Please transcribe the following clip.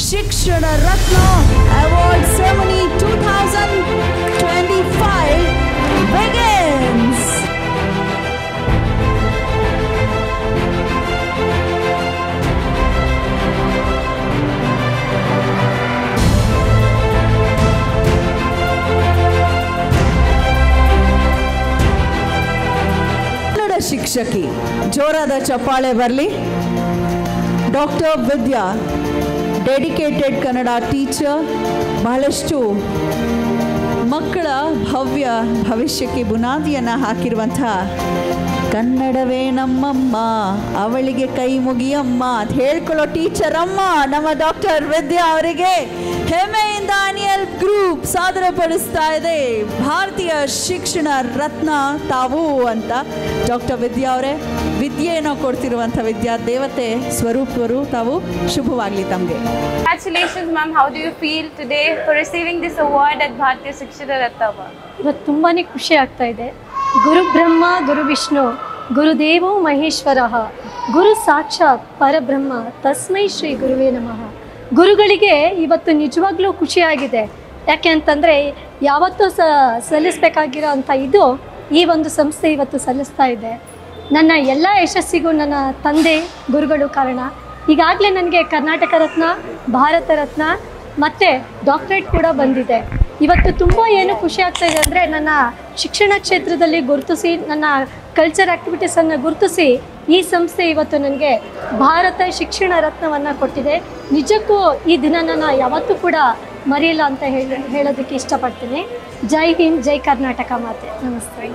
ಶಿಕ್ಷಣ ರತ್ನ award ceremony 2025 begins. ಶಿಕ್ಷಕಿ ಜೋರಾದ ಚಪ್ಪಾಳೆ ಬರಲಿ. ಡಾಕ್ಟರ್ ವಿದ್ಯಾ ಡೆಡಿಕೇಟೆಡ್ ಕನ್ನಡ ಟೀಚರ್, ಬಹಳಷ್ಟು ಮಕ್ಕಳ ಭವ್ಯ ಭವಿಷ್ಯಕ್ಕೆ ಬುನಾದಿಯನ್ನು ಹಾಕಿರುವಂಥ ಕನ್ನಡವೇ ನಮ್ಮಮ್ಮ ಅವಳಿಗೆ ಕೈ ಮುಗಿಯಮ್ಮ ಅಂತ ಹೇಳ್ಕೊಳ್ಳೋ ಟೀಚರ್ ಅಮ್ಮ ನಮ್ಮ ಡಾಕ್ಟರ್ ವಿದ್ಯಾ ಅವರಿಗೆ ಹೆಮ್ಮೆಯಿಂದ ಅನಿಯಲ್ ಗ್ರೂಪ್ ಸಾದರಪಡಿಸ್ತಾ ಇದೆ ಭಾರತೀಯ ಶಿಕ್ಷಣ ರತ್ನ ತಾವು ಅಂತ. ಡಾಕ್ಟರ್ ವಿದ್ಯಾ ಅವರೇ, ವಿದ್ಯೆಯನ್ನು ಕೊಡ್ತಿರುವಂಥ ವಿದ್ಯಾ ದೇವತೆ ಸ್ವರೂಪರು ತಾವು. ಶುಭವಾಗಲಿ ತಮಗೆ. Congratulations ma'am, how do you feel today for receiving this award at Bharatiya Shikshana Ratna? ಇವತ್ತು ತುಂಬಾ ಖುಷಿ ಆಗ್ತಾ ಇದೆ. ಗುರು ಬ್ರಹ್ಮ ಗುರು ವಿಷ್ಣು ಗುರುದೇವೋ ಮಹೇಶ್ವರ ಗುರು ಸಾಕ್ಷಾತ್ ಪರಬ್ರಹ್ಮ ತಸ್ಮೈ ಶ್ರೀ ಗುರುವೇ ನಮಃ. ಗುರುಗಳಿಗೆ ಇವತ್ತು ನಿಜವಾಗ್ಲೂ ಖುಷಿಯಾಗಿದೆ. ಯಾಕೆ ಅಂತಂದರೆ ಯಾವತ್ತೂ ಸಲ್ಲಿಸಬೇಕಾಗಿರೋ ಅಂಥ ಇದು ಈ ಒಂದು ಸಂಸ್ಥೆ ಇವತ್ತು ಸಲ್ಲಿಸ್ತಾ ಇದೆ. ನನ್ನ ಎಲ್ಲ ಯಶಸ್ಸಿಗೂ ನನ್ನ ತಂದೆ ಗುರುಗಳು ಕಾರಣ. ಈಗಾಗಲೇ ನನಗೆ ಕರ್ನಾಟಕ ರತ್ನ, ಭಾರತ ರತ್ನ ಮತ್ತು ಡಾಕ್ಟರೇಟ್ ಕೂಡ ಬಂದಿದೆ. ಇವತ್ತು ತುಂಬ ಏನು ಖುಷಿ ಆಗ್ತಾ ಇದೆ ಅಂದರೆ ನನ್ನ ಶಿಕ್ಷಣ ಕ್ಷೇತ್ರದಲ್ಲಿ ಗುರುತಿಸಿ, ನನ್ನ ಕಲ್ಚರ್ ಆ್ಯಕ್ಟಿವಿಟೀಸನ್ನು ಗುರುತಿಸಿ ಈ ಸಂಸ್ಥೆ ಇವತ್ತು ನನಗೆ ಭಾರತ ಶಿಕ್ಷಣ ರತ್ನವನ್ನು ಕೊಟ್ಟಿದೆ. ನಿಜಕ್ಕೂ ಈ ದಿನನ ಯಾವತ್ತೂ ಕೂಡ ಮರೆಯಲ್ಲ ಅಂತ ಹೇಳೋದಕ್ಕೆ ಇಷ್ಟಪಡ್ತೀನಿ. ಜೈ ಹಿಂದ್, ಜೈ ಕರ್ನಾಟಕ ಮಾತೆ. ನಮಸ್ತೆ.